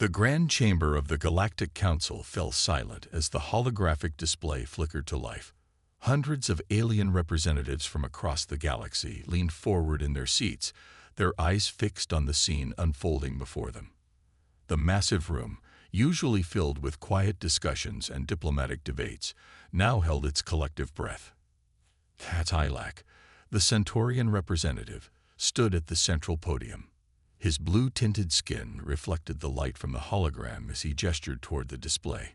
The grand chamber of the Galactic Council fell silent as the holographic display flickered to life. Hundreds of alien representatives from across the galaxy leaned forward in their seats, their eyes fixed on the scene unfolding before them. The massive room, usually filled with quiet discussions and diplomatic debates, now held its collective breath. HFY, the Centaurian representative, stood at the central podium. His blue-tinted skin reflected the light from the hologram as he gestured toward the display.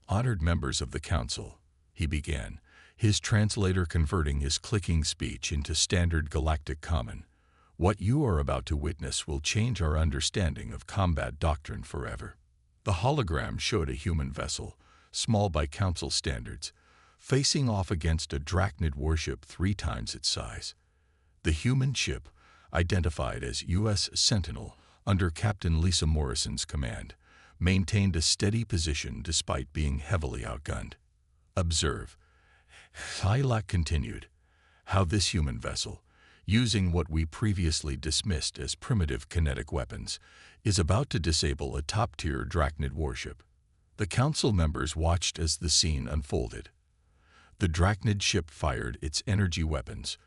"Honored members of the Council," he began, his translator converting his clicking speech into standard galactic common. "What you are about to witness will change our understanding of combat doctrine forever." The hologram showed a human vessel, small by Council standards, facing off against a Drachnid warship 3 times its size. The human ship, identified as U.S. Sentinel under Captain Lisa Morrison's command, maintained a steady position despite being heavily outgunned. "Observe," HFY continued, "how this human vessel, using what we previously dismissed as primitive kinetic weapons, is about to disable a top-tier Drachnid warship." The Council members watched as the scene unfolded. The Drachnid ship fired its energy weapons,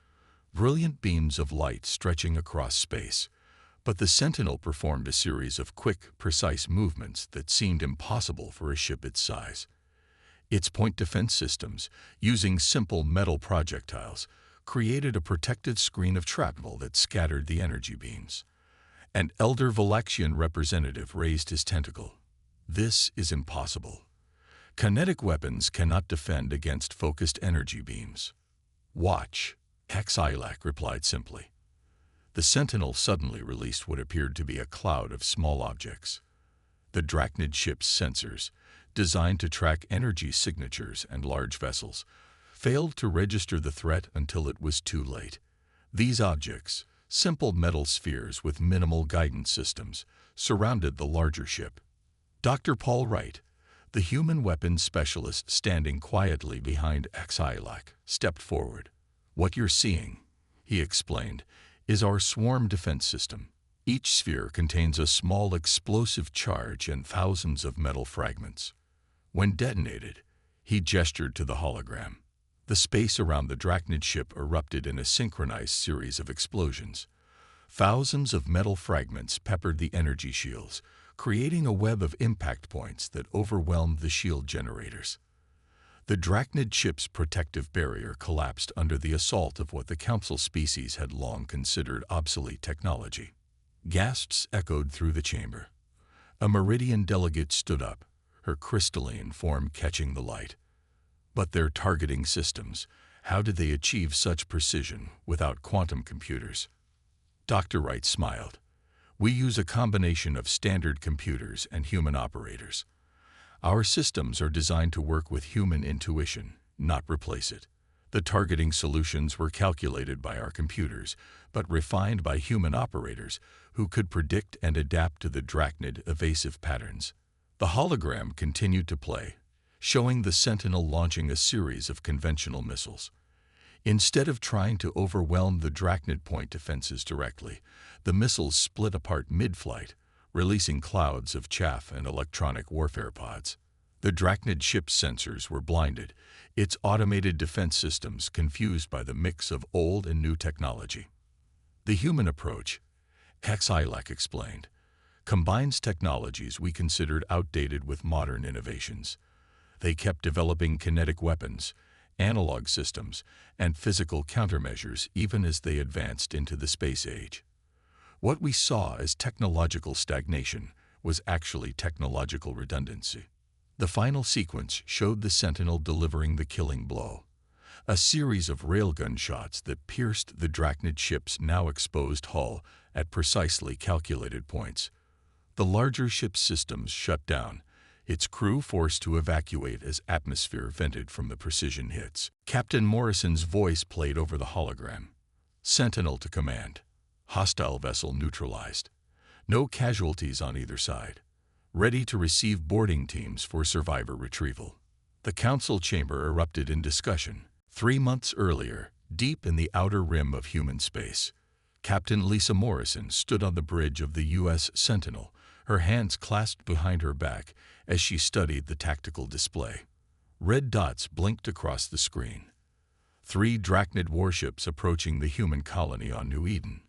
brilliant beams of light stretching across space, but the Sentinel performed a series of quick, precise movements that seemed impossible for a ship its size. Its point defense systems, using simple metal projectiles, created a protective screen of shrapnel that scattered the energy beams. An elder Valaxian representative raised his tentacle. "This is impossible. Kinetic weapons cannot defend against focused energy beams." "Watch," HFY replied simply. The Sentinel suddenly released what appeared to be a cloud of small objects. The Drachnid ship's sensors, designed to track energy signatures and large vessels, failed to register the threat until it was too late. These objects, simple metal spheres with minimal guidance systems, surrounded the larger ship. Dr. Paul Wright, the human weapons specialist standing quietly behind HFY, stepped forward. "What you're seeing," he explained, "is our swarm defense system. Each sphere contains a small explosive charge and thousands of metal fragments. When detonated," he gestured to the hologram, the space around the Drachnid ship erupted in a synchronized series of explosions. Thousands of metal fragments peppered the energy shields, creating a web of impact points that overwhelmed the shield generators. The Drachnid ship's protective barrier collapsed under the assault of what the Council species had long considered obsolete technology. Gasps echoed through the chamber. A Meridian delegate stood up, her crystalline form catching the light. "But their targeting systems, how did they achieve such precision without quantum computers?" Dr. Wright smiled. "We use a combination of standard computers and human operators. Our systems are designed to work with human intuition, not replace it. The targeting solutions were calculated by our computers, but refined by human operators who could predict and adapt to the Drachnid evasive patterns." The hologram continued to play, showing the Sentinel launching a series of conventional missiles. Instead of trying to overwhelm the Drachnid point defenses directly, the missiles split apart mid-flight, releasing clouds of chaff and electronic warfare pods. The Drachnid ship's sensors were blinded, its automated defense systems confused by the mix of old and new technology. "The human approach," HFY explained, "combines technologies we considered outdated with modern innovations. They kept developing kinetic weapons, analog systems, and physical countermeasures even as they advanced into the space age. What we saw as technological stagnation was actually technological redundancy." The final sequence showed the Sentinel delivering the killing blow, a series of railgun shots that pierced the Drachnid ship's now exposed hull at precisely calculated points. The larger ship's systems shut down, its crew forced to evacuate as atmosphere vented from the precision hits. Captain Morrison's voice played over the hologram. "Sentinel to command. Hostile vessel neutralized. No casualties on either side. Ready to receive boarding teams for survivor retrieval." The Council chamber erupted in discussion. 3 months earlier, deep in the outer rim of human space, Captain Lisa Morrison stood on the bridge of the U.S. Sentinel, her hands clasped behind her back as she studied the tactical display. Red dots blinked across the screen. 3 Drachnid warships approaching the human colony on New Eden.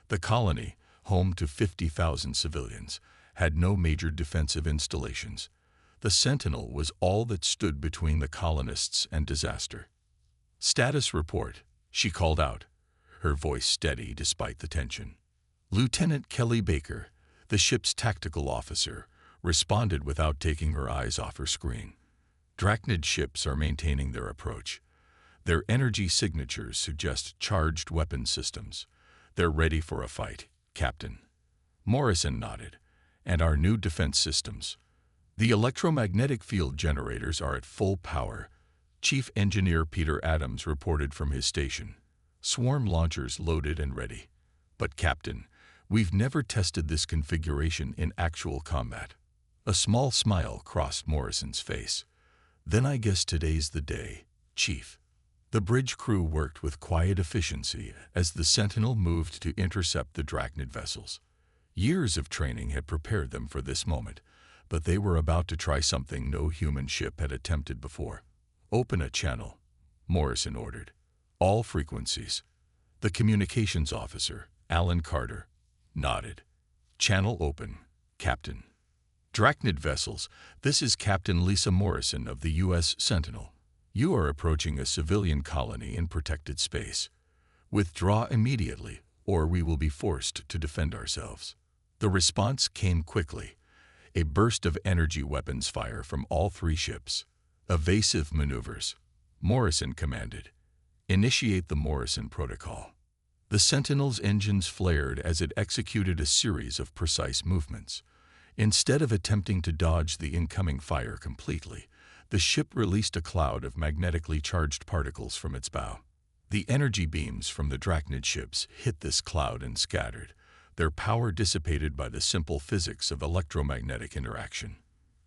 The colony, home to 50,000 civilians, had no major defensive installations. The Sentinel was all that stood between the colonists and disaster. "Status report," she called out, her voice steady despite the tension. Lieutenant Kelly Baker, the ship's tactical officer, responded without taking her eyes off her screen. "Drachnid ships are maintaining their approach. Their energy signatures suggest charged weapon systems. They're ready for a fight, Captain." Morrison nodded. "And our new defense systems. The electromagnetic field generators are at full power," Chief Engineer Peter Adams reported from his station. "Swarm launchers loaded and ready. But, Captain, we've never tested this configuration in actual combat." A small smile crossed Morrison's face. "Then I guess today's the day, Chief." The bridge crew worked with quiet efficiency as the Sentinel moved to intercept the Drachnid vessels. Years of training had prepared them for this moment, but they were about to try something no human ship had attempted before. "Open a channel," Morrison ordered. "All frequencies." The communications officer, Alan Carter, nodded. "Channel open, Captain." "Drachnid vessels, this is Captain Lisa Morrison of the U.S. Sentinel. You are approaching a civilian colony in protected space. Withdraw immediately, or we will be forced to defend ourselves." The response came quickly. A burst of energy weapons fire from all 3 ships. "Evasive maneuvers," Morrison commanded. "Initiate the Morrison Protocol." The Sentinel's engines flared as it executed a series of precise movements. Instead of attempting to dodge the incoming fire completely, the ship released a cloud of magnetically charged particles from its bow. The energy beams from the Drachnid ships hit this cloud and scattered, their power dissipated by the simple physics of electromagnetic interaction.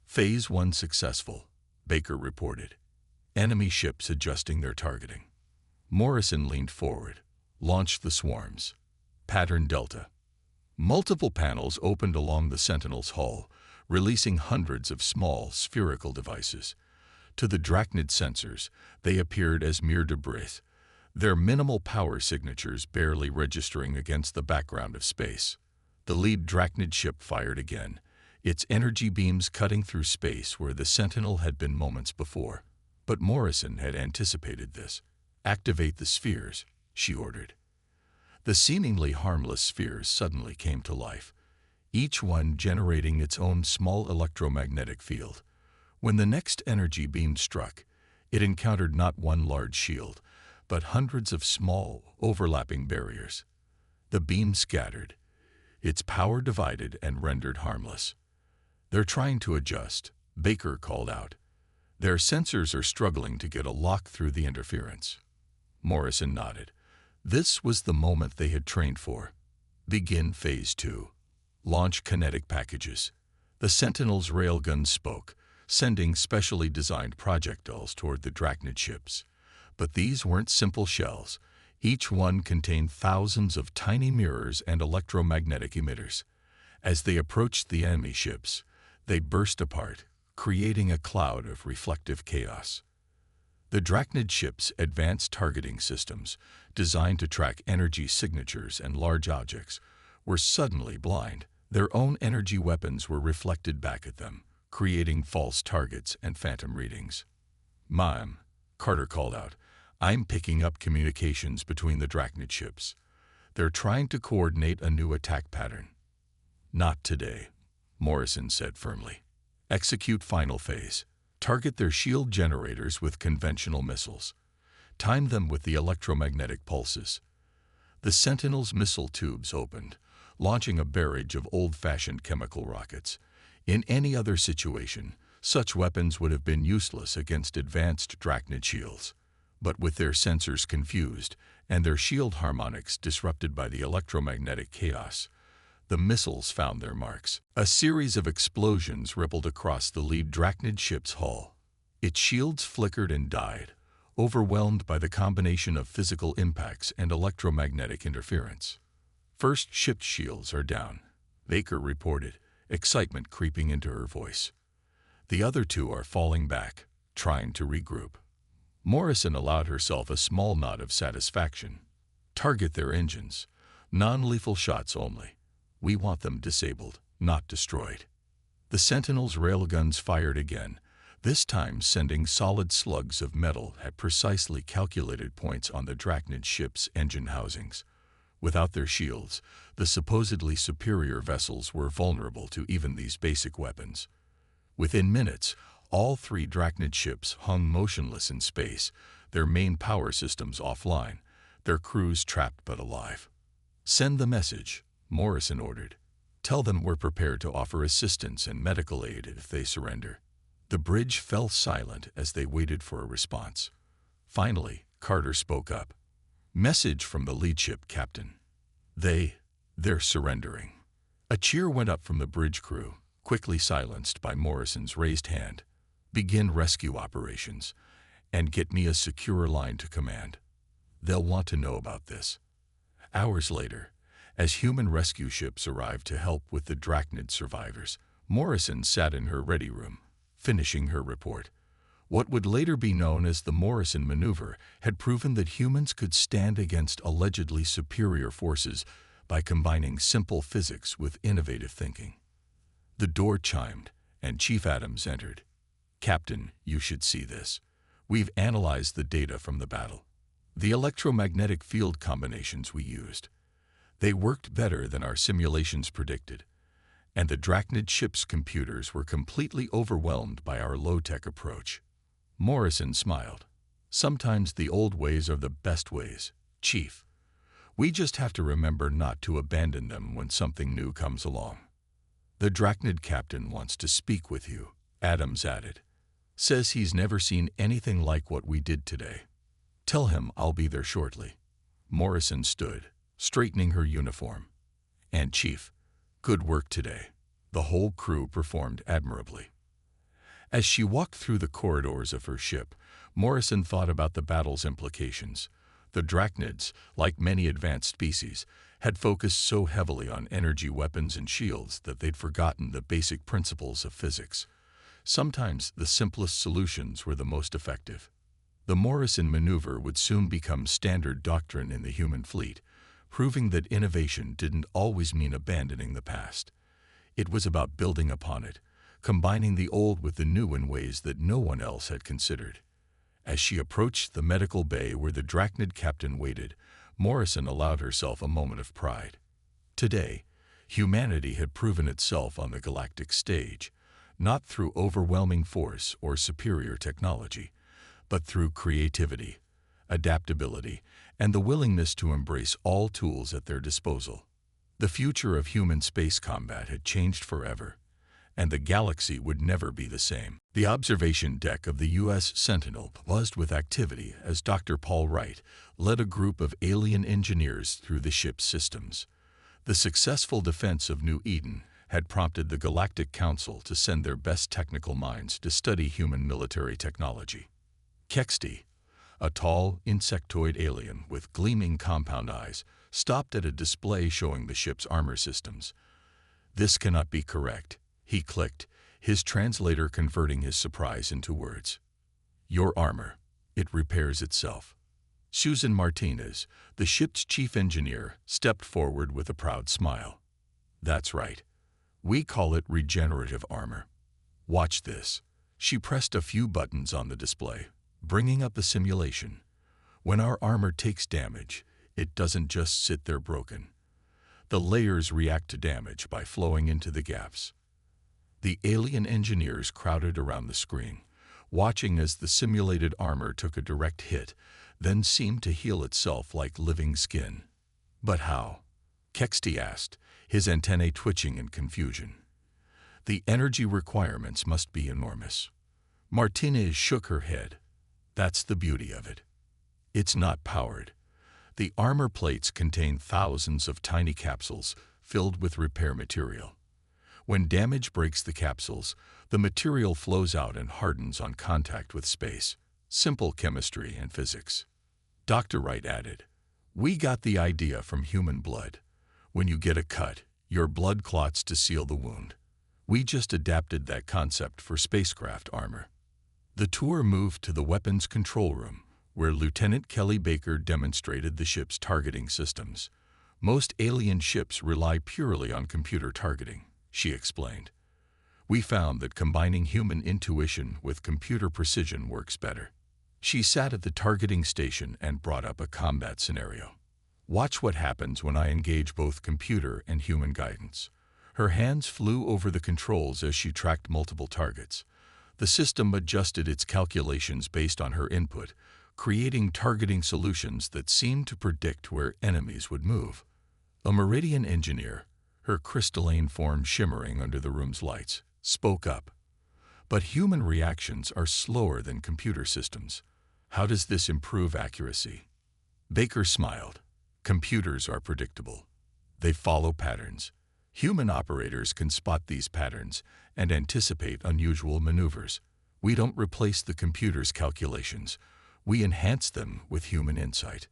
"Phase 1 successful," Baker reported. "Enemy ships adjusting their targeting." Morrison leaned forward, launched the swarms. Pattern Delta. Multiple panels opened along the Sentinel's hull, releasing hundreds of small, spherical devices. To the Drachnid sensors, they appeared as mere debris, their minimal power signatures barely registering against the background of space. The lead Drachnid ship fired again, its energy beams cutting through space where the Sentinel had been moments before. But Morrison had anticipated this. "Activate the spheres," she ordered. The seemingly harmless spheres suddenly came to life, each one generating its own small electromagnetic field. When the next energy beam struck, it encountered not one large shield, but hundreds of small, overlapping barriers. The beam scattered, its power divided and rendered harmless. "They're trying to adjust," Baker called out. "Their sensors are struggling to get a lock through the interference." Morrison nodded. This was the moment they had trained for. Begin Phase 2. Launch kinetic packages. The Sentinel's railguns spoke, sending specially designed projectiles toward the Drachnid ships. But these weren't simple shells. Each one contained thousands of tiny mirrors and electromagnetic emitters. As they approached the enemy ships, they burst apart, creating a cloud of reflective chaos. The Drachnid ships' advanced targeting systems, designed to track energy signatures and large objects, were suddenly blind. Their own energy weapons were reflected back at them, creating false targets and phantom readings. "Ma'am," Carter called out, "I'm picking up communications between the Drachnid ships. They're trying to coordinate a new attack pattern." "Not today," Morrison said firmly. "Execute final phase. Target their shield generators with conventional missiles. Time them with the electromagnetic pulses." The Sentinel's missile tubes opened, launching a barrage of old-fashioned chemical rockets. In any other situation, such weapons would have been useless against advanced Drachnid shields. But with their sensors confused and their shield harmonics disrupted by the electromagnetic chaos, the missiles found their marks. A series of explosions rippled across the lead Drachnid ship's hull. Its shields flickered and died, overwhelmed by the combination of physical impacts and electromagnetic interference. "First ship's shields are down," Baker reported, excitement creeping into her voice. The other two are falling back, trying to regroup. Morrison allowed herself a small nod of satisfaction. Target their engines. Non-lethal shots only. We want them disabled, not destroyed. The Sentinel's railguns fired again, this time sending solid slugs of metal at precisely calculated points on the Drachnid ship's engine housings. Without their shields, the supposedly superior vessels were vulnerable to even these basic weapons. Within minutes, all three Drachnid ships hung motionless in space, their main power systems offline, their crews trapped but alive. "Send the message," Morrison ordered. "Tell them we're prepared to offer assistance and medical aid if they surrender." The bridge fell silent as they waited for a response. Finally, Carter spoke up. "Message from the lead ship, Captain. They're surrendering." A cheer went up from the bridge crew, quickly silenced by Morrison's raised hand. "Begin rescue operations, and get me a secure line to command. They'll want to know about this." Hours later, as human rescue ships arrived to help with the Drachnid survivors, Morrison sat in her ready room, finishing her report. What would later be known as the Morrison Maneuver had proven that humans could stand against allegedly superior forces by combining simple physics with innovative thinking. The door chimed, and Chief Adams entered. "Captain, you should see this. We've analyzed the data from the battle. The electromagnetic field combinations we used. They worked better than our simulations predicted, and the Drachnid ship's computers were completely overwhelmed by our low-tech approach." Morrison smiled. "Sometimes the old ways are the best ways, Chief. We just have to remember not to abandon them when something new comes along." "The Drachnid captain wants to speak with you," Adams added. "Says he's never seen anything like what we did today. Tell him I'll be there shortly." Morrison stood, straightening her uniform. "And Chief, good work today. The whole crew performed admirably." As she walked through the corridors of her ship, Morrison thought about the battle's implications. The Drachnids, like many advanced species, had focused so heavily on energy weapons and shields that they'd forgotten the basic principles of physics. Sometimes the simplest solutions were the most effective. The Morrison Maneuver would soon become standard doctrine in the human fleet, proving that innovation didn't always mean abandoning the past. It was about building upon it, combining the old with the new in ways that no one else had considered. As she approached the medical bay where the Drachnid captain waited, Morrison allowed herself a moment of pride. Today, humanity had proven itself on the galactic stage, not through overwhelming force or superior technology, but through creativity, adaptability, and the willingness to embrace all tools at their disposal. The future of human space combat had changed forever, and the galaxy would never be the same. The observation deck of the U.S. Sentinel buzzed with activity as Dr. Paul Wright led a group of alien engineers through the ship's systems. The successful defense of New Eden had prompted the Galactic Council to send their best technical minds to study human military technology. Kexti, a tall, insectoid alien with gleaming compound eyes, stopped at a display showing the ship's armor systems. "This cannot be correct," he clicked, his translator converting his surprise into words. "Your armor. It repairs itself." Susan Martinez, the ship's chief engineer, stepped forward with a proud smile. "That's right. We call it regenerative armor. Watch this." She pressed a few buttons on the display, bringing up the simulation. When our armor takes damage, it doesn't just sit there broken. The layers react to damage by flowing into the gaps. The alien engineers crowded around the screen, watching as the simulated armor took a direct hit, then seemed to heal itself like living skin. "But how?" Kexti asked, his antennae twitching in confusion. "The energy requirements must be enormous." Martinez shook her head. "That's the beauty of it. It's not powered. The armor plates contain thousands of tiny capsules filled with repair material. When damage breaks the capsules, the material flows out and hardens on contact with space. Simple chemistry and physics." Dr. Wright added, "We got the idea from human blood. When you get a cut, your blood clots to seal the wound. We just adapted that concept for spacecraft armor. The tour moved to the weapons control room, where Lieutenant Kelly Baker demonstrated the ship's targeting systems. Most alien ships rely purely on computer targeting, she explained. We found that combining human intuition with computer precision works better. She sat at the targeting station and brought up a combat scenario. Watch what happens when I engage both computer and human guidance. Her hands flew over the controls as she tracked multiple targets. The system adjusted its calculations based on her input, creating targeting solutions that seemed to predict where enemies would move. A Meridian engineer, her crystalline form shimmering under the room's lights, spoke up. But human reactions are slower than computer systems. How does this improve accuracy? Baker smiled. Computers are predictable. They follow patterns. Human operators can spot these patterns and anticipate unusual maneuvers. We don't replace the computer's calculations. We enhance them with human insight.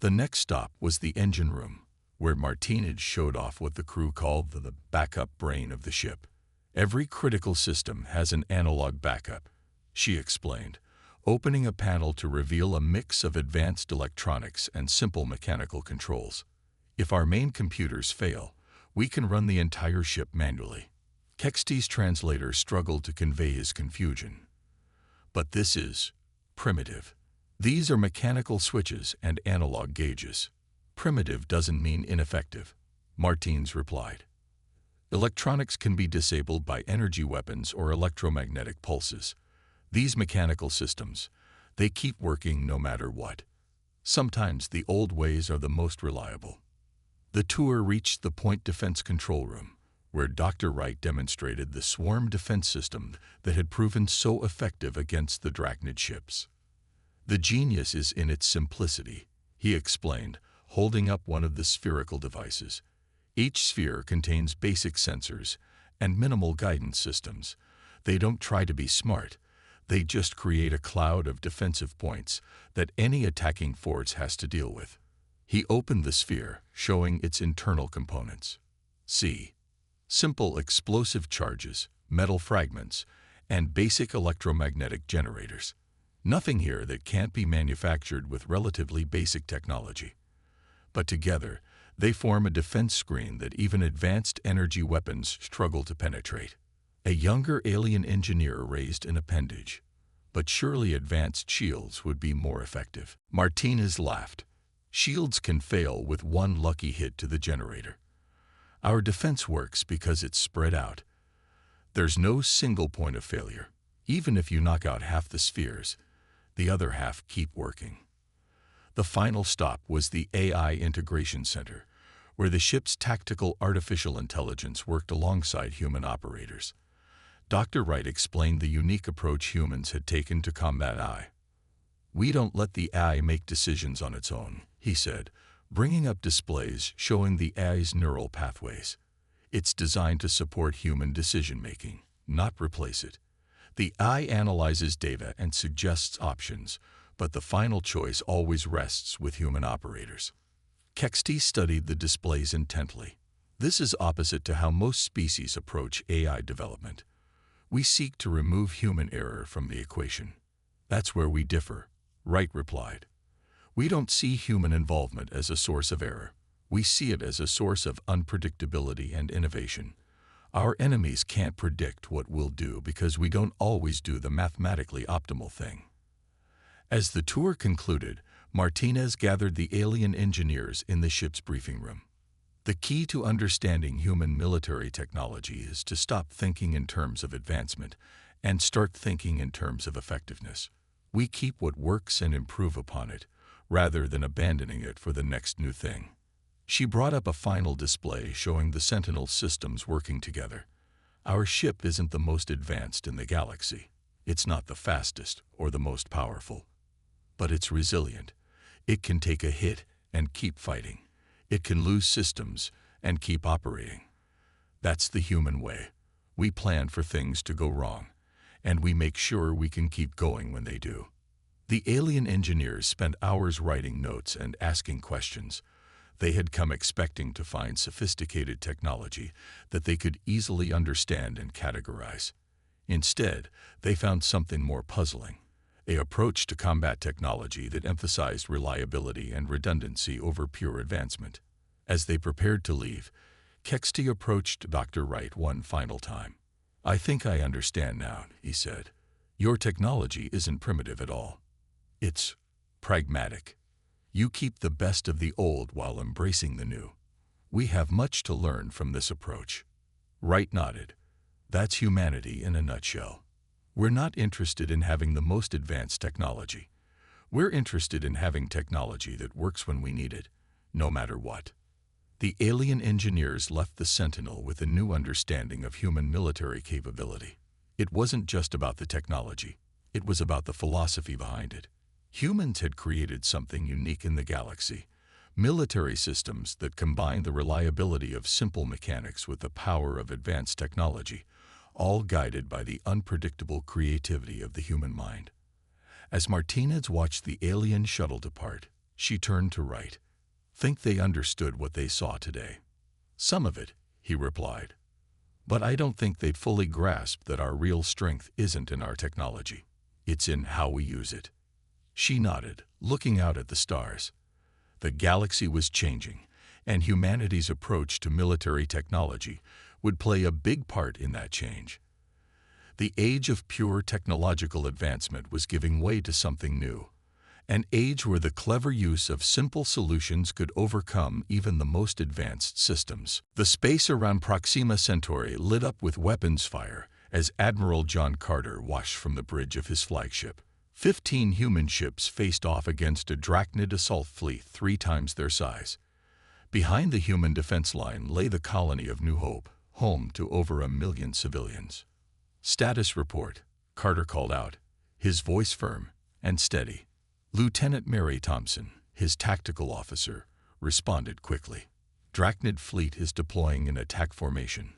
The next stop was the engine room, where Martinez showed off what the crew called the backup brain of the ship. Every critical system has an analog backup, she explained, opening a panel to reveal a mix of advanced electronics and simple mechanical controls. If our main computers fail, we can run the entire ship manually. Kexty's translator struggled to convey his confusion. But this is primitive. These are mechanical switches and analog gauges. Primitive doesn't mean ineffective, Martinez replied. Electronics can be disabled by energy weapons or electromagnetic pulses. These mechanical systems, they keep working no matter what. Sometimes the old ways are the most reliable. The tour reached the Point Defense Control Room, where Dr. Wright demonstrated the swarm defense system that had proven so effective against the Drachnid ships. The genius is in its simplicity, he explained, holding up one of the spherical devices. Each sphere contains basic sensors and minimal guidance systems. They don't try to be smart. They just create a cloud of defensive points that any attacking force has to deal with. He opened the sphere, showing its internal components. See, simple explosive charges, metal fragments, and basic electromagnetic generators. Nothing here that can't be manufactured with relatively basic technology. But together, they form a defense screen that even advanced energy weapons struggle to penetrate. A younger alien engineer raised an appendage. But surely advanced shields would be more effective. Martinez laughed. Shields can fail with one lucky hit to the generator. Our defense works because it's spread out. There's no single point of failure. Even if you knock out half the spheres, the other half keep working. The final stop was the AI Integration Center, where the ship's tactical artificial intelligence worked alongside human operators. Dr. Wright explained the unique approach humans had taken to combat AI. We don't let the AI make decisions on its own, he said, bringing up displays showing the AI's neural pathways. It's designed to support human decision-making, not replace it. The AI analyzes data and suggests options, but the final choice always rests with human operators. Kexty studied the displays intently. This is opposite to how most species approach AI development. We seek to remove human error from the equation. That's where we differ, Wright replied. We don't see human involvement as a source of error. We see it as a source of unpredictability and innovation. Our enemies can't predict what we'll do because we don't always do the mathematically optimal thing. As the tour concluded, Martinez gathered the alien engineers in the ship's briefing room. The key to understanding human military technology is to stop thinking in terms of advancement and start thinking in terms of effectiveness. We keep what works and improve upon it, rather than abandoning it for the next new thing. She brought up a final display showing the Sentinel systems working together. Our ship isn't the most advanced in the galaxy. It's not the fastest or the most powerful. But it's resilient. It can take a hit and keep fighting. It can lose systems and keep operating. That's the human way. We plan for things to go wrong, and we make sure we can keep going when they do. The alien engineers spent hours writing notes and asking questions. They had come expecting to find sophisticated technology that they could easily understand and categorize. Instead, they found something more puzzling, an approach to combat technology that emphasized reliability and redundancy over pure advancement. As they prepared to leave, Kexty approached Dr. Wright one final time. "I think I understand now," he said. "Your technology isn't primitive at all. It's pragmatic. You keep the best of the old while embracing the new. We have much to learn from this approach." Wright nodded. "That's humanity in a nutshell. We're not interested in having the most advanced technology. We're interested in having technology that works when we need it, no matter what." The alien engineers left the Sentinel with a new understanding of human military capability. It wasn't just about the technology. It was about the philosophy behind it. Humans had created something unique in the galaxy, military systems that combine the reliability of simple mechanics with the power of advanced technology, all guided by the unpredictable creativity of the human mind. As Martinez watched the alien shuttle depart, she turned to Wright. "Think they understood what they saw today?" "Some of it," he replied. "But I don't think they'd fully grasped that our real strength isn't in our technology. It's in how we use it." She nodded, looking out at the stars. The galaxy was changing, and humanity's approach to military technology would play a big part in that change. The age of pure technological advancement was giving way to something new, an age where the clever use of simple solutions could overcome even the most advanced systems. The space around Proxima Centauri lit up with weapons fire as Admiral John Carter watched from the bridge of his flagship. 15 human ships faced off against a Drachnid assault fleet 3 times their size. Behind the human defense line lay the colony of New Hope, home to over 1 million civilians. "Status report," Carter called out, his voice firm and steady. Lieutenant Mary Thompson, his tactical officer, responded quickly. "Drachnid fleet is deploying in attack formation.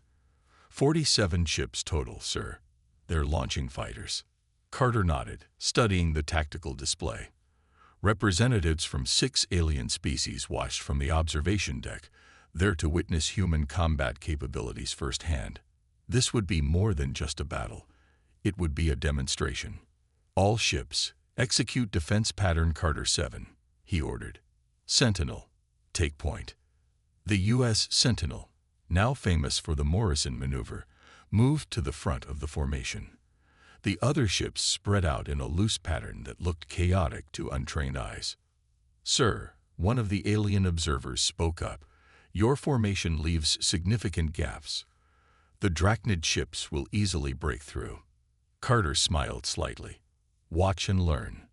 47 ships total, sir. They're launching fighters." Carter nodded, studying the tactical display. Representatives from 6 alien species watched from the observation deck, there to witness human combat capabilities firsthand. This would be more than just a battle. It would be a demonstration. "All ships, execute defense pattern Carter 7, he ordered. "Sentinel, take point." The U.S. Sentinel, now famous for the Morrison maneuver, moved to the front of the formation. The other ships spread out in a loose pattern that looked chaotic to untrained eyes. "Sir," one of the alien observers spoke up, "your formation leaves significant gaps. The Drachnid ships will easily break through." Carter smiled slightly. "Watch and learn."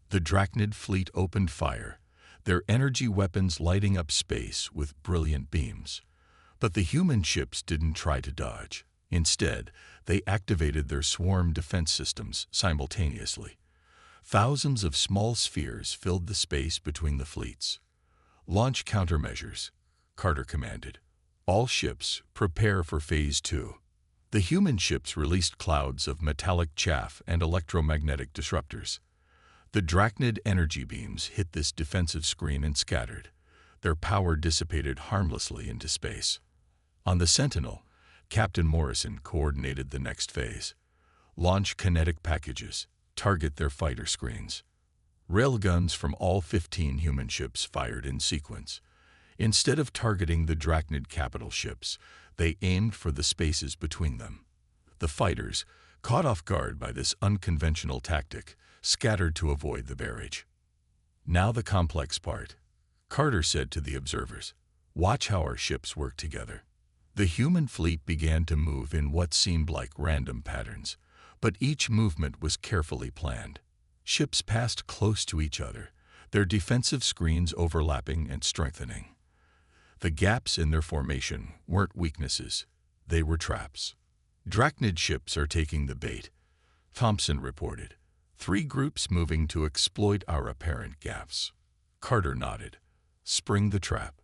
The Drachnid fleet opened fire, their energy weapons lighting up space with brilliant beams. But the human ships didn't try to dodge. Instead, they activated their swarm defense systems simultaneously. Thousands of small spheres filled the space between the fleets. "Launch countermeasures," Carter commanded. "All ships, prepare for Phase 2. The human ships released clouds of metallic chaff and electromagnetic disruptors. The Drachnid energy beams hit this defensive screen and scattered. Their power dissipated harmlessly into space. On the Sentinel, Captain Morrison coordinated the next phase. Launch kinetic packages, target their fighter screens. Railguns from all 15 human ships fired in sequence. Instead of targeting the Drachnid capital ships, they aimed for the spaces between them. The fighters, caught off guard by this unconventional tactic, scattered to avoid the barrage. "Now the complex part," Carter said to the observers. "Watch how our ships work together." The human fleet began to move in what seemed like random patterns, but each movement was carefully planned. Ships passed close to each other, their defensive screens overlapping and strengthening. The gaps in their formation weren't weaknesses, they were traps. "Drachnid ships are taking the bait," Thompson reported. 3 groups moving to exploit our apparent gaps." Carter nodded. "Spring the trap.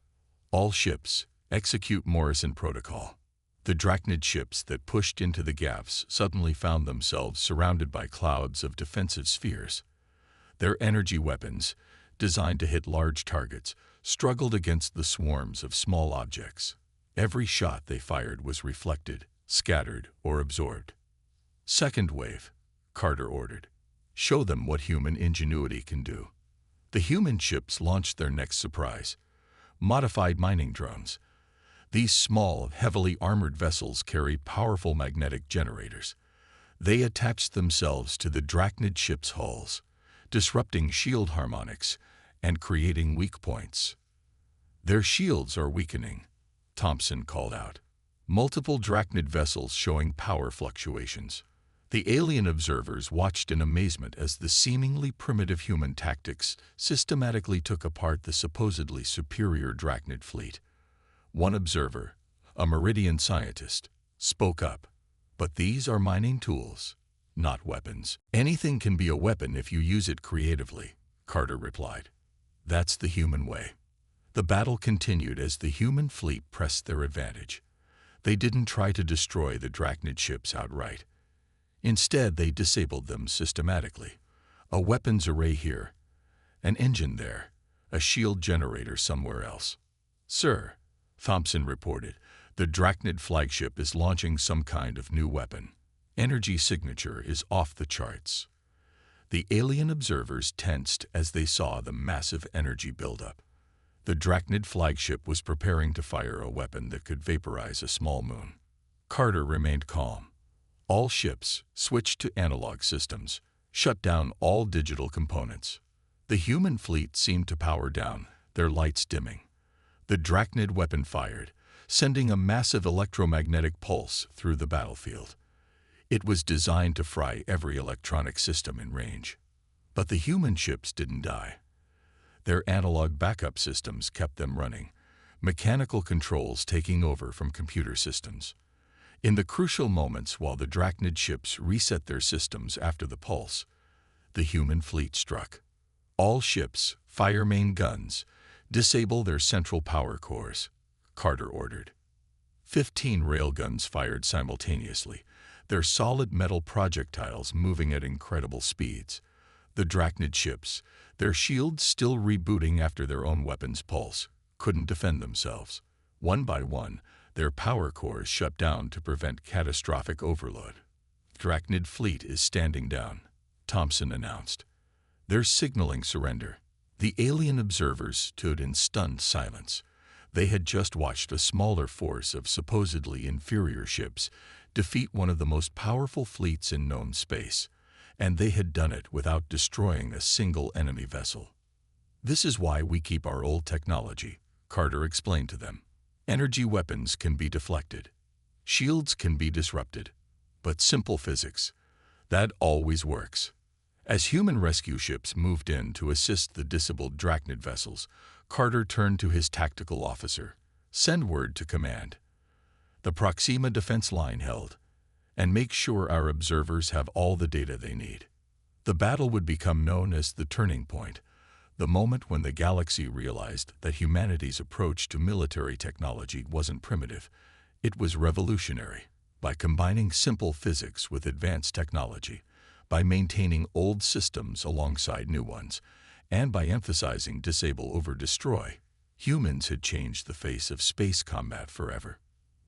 All ships, execute Morrison protocol." The Drachnid ships that pushed into the gaps suddenly found themselves surrounded by clouds of defensive spheres. Their energy weapons, designed to hit large targets, struggled against the swarms of small objects. Every shot they fired was reflected, scattered, or absorbed. "Second wave," Carter ordered. "Show them what human ingenuity can do." The human ships launched their next surprise: modified mining drones. These small, heavily armored vessels carry powerful magnetic generators. They attached themselves to the Drachnid ships' hulls, disrupting shield harmonics and creating weak points. "Their shields are weakening," Thompson called out. Multiple Drachnid vessels showing power fluctuations. The alien observers watched in amazement as the seemingly primitive human tactics systematically took apart the supposedly superior Drachnid fleet. One observer, a Meridian scientist, spoke up. "But these are mining tools, not weapons." "Anything can be a weapon if you use it creatively," Carter replied. "That's the human way." The battle continued as the human fleet pressed their advantage. They didn't try to destroy the Drachnid ships outright. Instead, they disabled them systematically. A weapons array here, an engine there, a shield generator somewhere else. "Sir," Thompson reported, "the Drachnid flagship is launching some kind of new weapon. Energy signature is off the charts." The alien observers tensed as they saw the massive energy buildup. The Drachnid flagship was preparing to fire a weapon that could vaporize a small moon. Carter remained calm. All ships switched to analog systems, shut down all digital components. The human fleet seemed to power down, their lights dimming. The Drachnid weapon fired, sending a massive electromagnetic pulse through the battlefield. It was designed to fry every electronic system in range. But the human ships didn't die. Their analog backup systems kept them running, mechanical controls taking over from computer systems. In the crucial moments while the Drachnid ships reset their systems after the pulse, the human fleet struck. "All ships, fire main guns, disable their central power cores," Carter ordered. 15 railguns fired simultaneously, their solid metal projectiles moving at incredible speeds. The Drachnid ships, their shields still rebooting after their own weapons pulse, couldn't defend themselves. One by one, their power cores shut down to prevent catastrophic overload. "Drachnid fleet is standing down," Thompson announced. "They're signaling surrender." The alien observers stood in stunned silence. They had just watched a smaller force of supposedly inferior ships defeat one of the most powerful fleets in known space, and they had done it without destroying a single enemy vessel. "This is why we keep our old technology," Carter explained to them. "Energy weapons can be deflected. Shields can be disrupted. But simple physics, that always works." As human rescue ships moved in to assist the disabled Drachnid vessels, Carter turned to his tactical officer. "Send word to command. The Proxima defense line held, and make sure our observers have all the data they need." The battle would become known as the turning point, the moment when the galaxy realized that humanity's approach to military technology wasn't primitive, it was revolutionary. By combining simple physics with advanced technology, by maintaining old systems alongside new ones, and by emphasizing disable over destroy, humans had changed the face of space combat forever.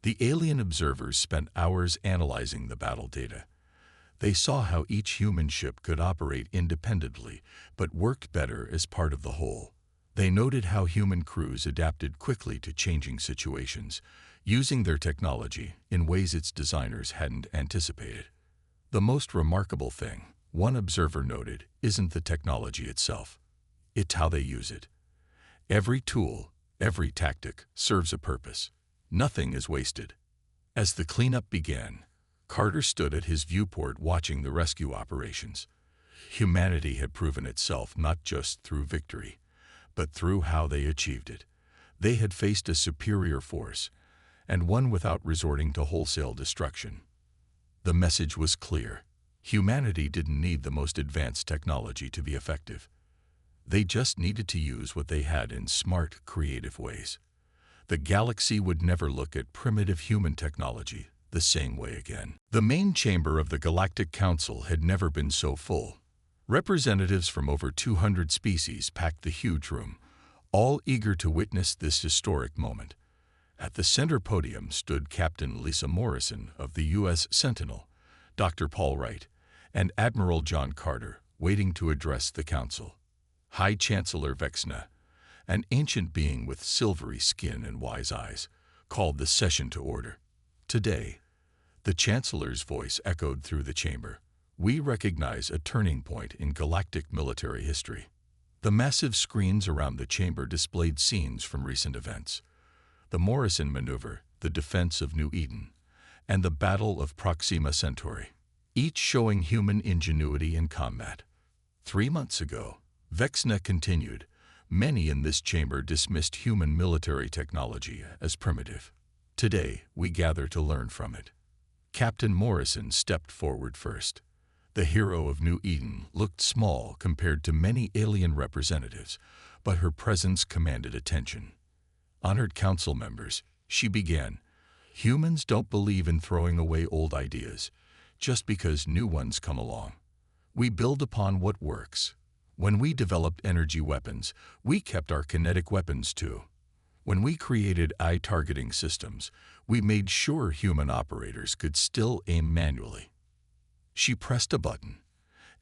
The alien observers spent hours analyzing the battle data. They saw how each human ship could operate independently, but worked better as part of the whole. They noted how human crews adapted quickly to changing situations, using their technology in ways its designers hadn't anticipated. The most remarkable thing, one observer noted, isn't the technology itself. It's how they use it. Every tool, every tactic serves a purpose. Nothing is wasted. As the cleanup began, Carter stood at his viewport watching the rescue operations. Humanity had proven itself not just through victory, but through how they achieved it. They had faced a superior force, and one without resorting to wholesale destruction. The message was clear. Humanity didn't need the most advanced technology to be effective. They just needed to use what they had in smart, creative ways. The galaxy would never look at primitive human technology the same way again. The main chamber of the Galactic Council had never been so full. Representatives from over 200 species packed the huge room, all eager to witness this historic moment. At the center podium stood Captain Lisa Morrison of the U.S. Sentinel, Dr. Paul Wright, and Admiral John Carter, waiting to address the council. High Chancellor Vexna, an ancient being with silvery skin and wise eyes, called the session to order. Today, the Chancellor's voice echoed through the chamber. We recognize a turning point in galactic military history. The massive screens around the chamber displayed scenes from recent events. The Morrison Maneuver, the defense of New Eden, and the Battle of Proxima Centauri, each showing human ingenuity in combat. 3 months ago, Vexna continued, many in this chamber dismissed human military technology as primitive. Today, we gather to learn from it. Captain Morrison stepped forward first. The hero of New Eden looked small compared to many alien representatives, but her presence commanded attention. Honored council members, she began, humans don't believe in throwing away old ideas, just because new ones come along. We build upon what works. When we developed energy weapons, we kept our kinetic weapons too. When we created eye-targeting systems, we made sure human operators could still aim manually. She pressed a button,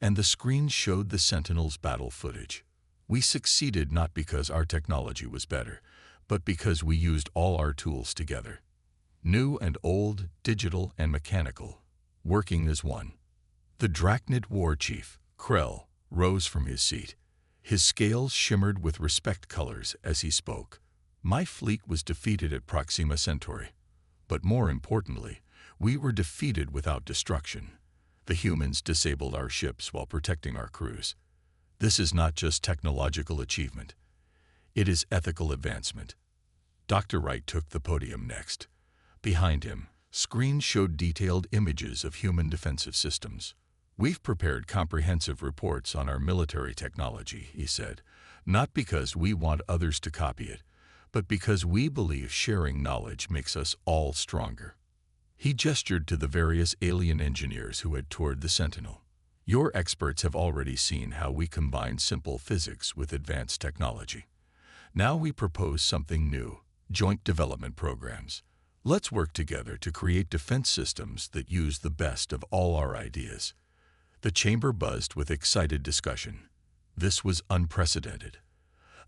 and the screen showed the Sentinel's battle footage. We succeeded not because our technology was better, but because we used all our tools together. New and old, digital and mechanical, working as one. The Drachnid war chief, Krell, rose from his seat. His scales shimmered with respect colors as he spoke. My fleet was defeated at Proxima Centauri. But more importantly, we were defeated without destruction. The humans disabled our ships while protecting our crews. This is not just technological achievement. It is ethical advancement. Dr. Wright took the podium next. Behind him, screens showed detailed images of human defensive systems. We've prepared comprehensive reports on our military technology, he said, not because we want others to copy it, but because we believe sharing knowledge makes us all stronger. He gestured to the various alien engineers who had toured the Sentinel. Your experts have already seen how we combine simple physics with advanced technology. Now we propose something new, joint development programs. Let's work together to create defense systems that use the best of all our ideas. The chamber buzzed with excited discussion. This was unprecedented.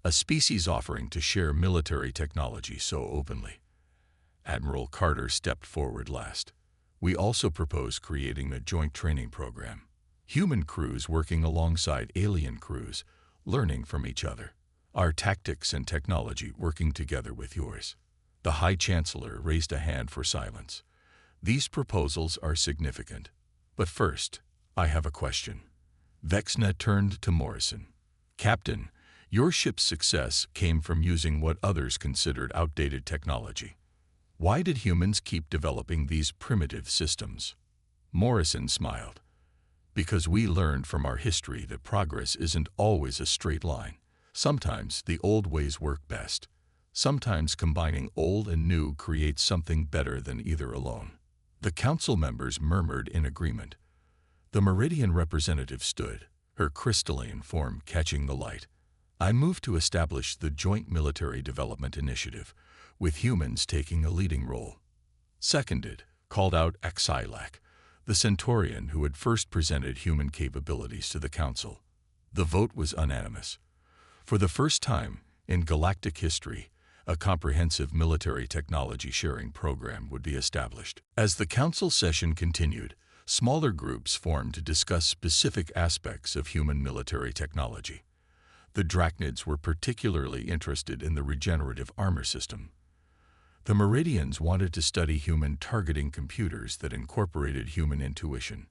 A species offering to share military technology so openly. Admiral Carter stepped forward last. We also propose creating a joint training program. Human crews working alongside alien crews, learning from each other. Our tactics and technology working together with yours. The High Chancellor raised a hand for silence. These proposals are significant. But first, I have a question. Vexna turned to Morrison. Captain, your ship's success came from using what others considered outdated technology. Why did humans keep developing these primitive systems? Morrison smiled. Because we learned from our history that progress isn't always a straight line. Sometimes the old ways work best. Sometimes combining old and new creates something better than either alone. The council members murmured in agreement. The Meridian representative stood, her crystalline form catching the light. I move to establish the Joint Military Development Initiative, with humans taking a leading role. Seconded, called out Axilak, the Centaurian who had first presented human capabilities to the Council. The vote was unanimous. For the first time in galactic history, a comprehensive military technology sharing program would be established. As the Council session continued, smaller groups formed to discuss specific aspects of human military technology. The Drachnids were particularly interested in the regenerative armor system. The Meridians wanted to study human targeting computers that incorporated human intuition.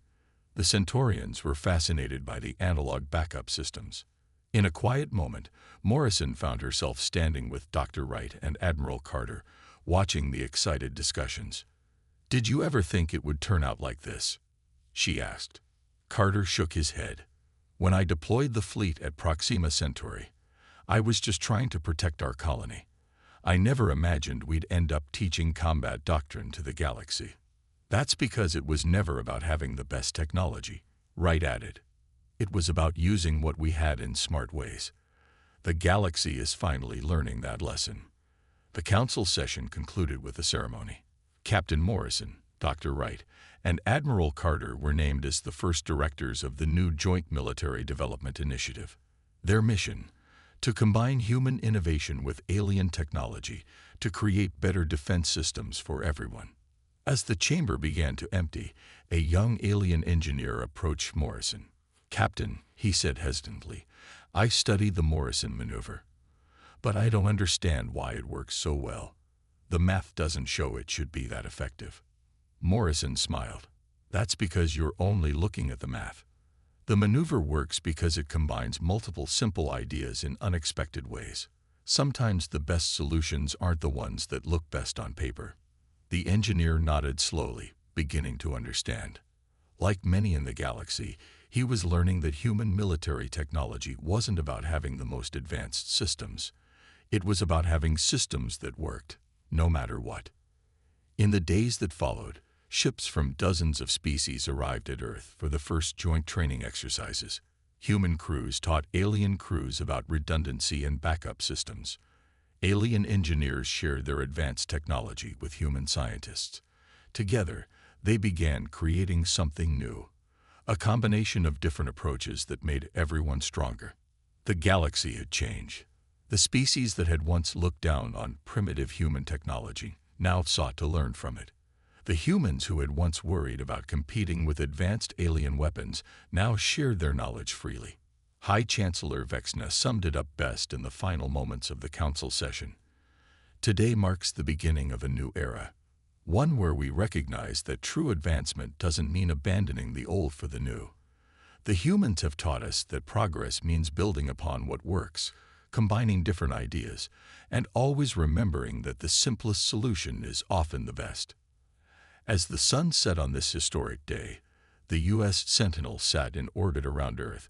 The Centaurians were fascinated by the analog backup systems. In a quiet moment, Morrison found herself standing with Dr. Wright and Admiral Carter, watching the excited discussions. "Did you ever think it would turn out like this?" she asked. Carter shook his head. "When I deployed the fleet at Proxima Centauri, I was just trying to protect our colony. I never imagined we'd end up teaching combat doctrine to the galaxy." "That's because it was never about having the best technology," Wright added. "It was about using what we had in smart ways." The galaxy is finally learning that lesson. The council session concluded with a ceremony. Captain Morrison, Dr. Wright, and Admiral Carter were named as the first directors of the new Joint Military Development Initiative. Their mission: to combine human innovation with alien technology to create better defense systems for everyone. As the chamber began to empty, a young alien engineer approached Morrison. "Captain," he said hesitantly, "I studied the Morrison maneuver, but I don't understand why it works so well. The math doesn't show it should be that effective." Morrison smiled. "That's because you're only looking at the math. The maneuver works because it combines multiple simple ideas in unexpected ways. Sometimes the best solutions aren't the ones that look best on paper." The engineer nodded slowly, beginning to understand. Like many in the galaxy, he was learning that human military technology wasn't about having the most advanced systems. It was about having systems that worked, no matter what. In the days that followed, ships from dozens of species arrived at Earth for the first joint training exercises. Human crews taught alien crews about redundancy and backup systems. Alien engineers shared their advanced technology with human scientists. Together, they began creating something new, a combination of different approaches that made everyone stronger. The galaxy had changed. The species that had once looked down on primitive human technology now sought to learn from it. The humans who had once worried about competing with advanced alien weapons now shared their knowledge freely. High Chancellor Vexna summed it up best in the final moments of the council session. "Today marks the beginning of a new era, one where we recognize that true advancement doesn't mean abandoning the old for the new. The humans have taught us that progress means building upon what works, combining different ideas, and always remembering that the simplest solution is often the best." As the sun set on this historic day, the U.S. Sentinel sat in orbit around Earth,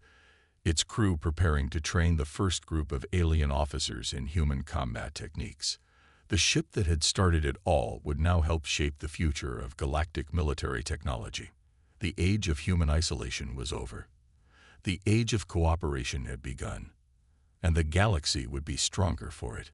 its crew preparing to train the first group of alien officers in human combat techniques. The ship that had started it all would now help shape the future of galactic military technology. The age of human isolation was over. The age of cooperation had begun, and the galaxy would be stronger for it.